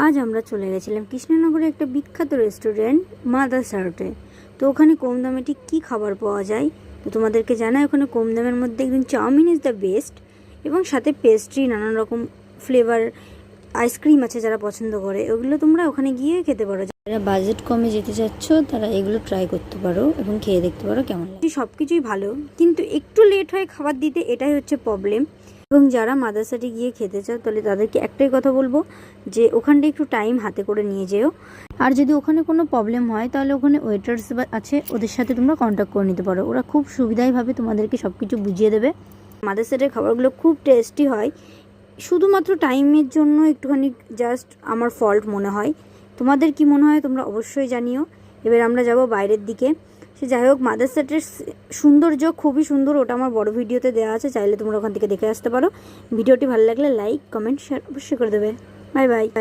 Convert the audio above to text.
আজ আমরা চলে গেছিলাম কৃষ্ণনগরে একটা বিখ্যাত রেস্টুরেন্ট মাদাসার্টে। তো ওখানে কম দামে ঠিক কী খাবার পাওয়া যায় তো তোমাদেরকে জানাই। ওখানে কম দামের মধ্যে একদম চাউমিন ইজ দ্য বেস্ট, এবং সাথে পেস্ট্রি, নানান রকম ফ্লেভার আইসক্রিম আছে যারা পছন্দ করে, ওগুলো তোমরা ওখানে গিয়ে খেতে পারো। যারা বাজেট কমে যেতে চাচ্ছ তারা এগুলো ট্রাই করতে পারো এবং খেয়ে দেখতে পারো কেমন লাগে। সব কিছুই ভালো, কিন্তু একটু লেট হয় খাবার দিতে, এটাই হচ্ছে প্রবলেম। এবং যারা মাদারসাটে গিয়ে খেতে চাও তাহলে তাদেরকে একটাই কথা বলবো যে ওখানটা একটু টাইম হাতে করে নিয়ে যেও। আর যদি ওখানে কোনো প্রবলেম হয় তাহলে ওখানে ওয়েটার্স আছে, ওদের সাথে তোমরা কন্ট্যাক্ট করে নিতে পারো। ওরা খুব সুবিধাইভাবে তোমাদেরকে সব কিছু বুঝিয়ে দেবে। মাদারসাটের খাবারগুলো খুব টেস্টি হয়, শুধুমাত্র টাইমের জন্য একটুখানি জাস্ট আমার ফল্ট মনে হয়। তোমাদের কি মনে হয় তোমরা অবশ্যই জানিও। এবার আমরা যাব বাইরের দিকে। সে যাই হোক, মাদারসাটের সৌন্দর্য খুবই সুন্দর, ওটা আমার বড় ভিডিওতে দেওয়া আছে, চাইলে তোমরা ওখান থেকে দেখে আসতে পারো। ভিডিওটি ভালো লাগলে লাইক, কমেন্ট, শেয়ার অবশ্যই করে দেবে। Bye bye.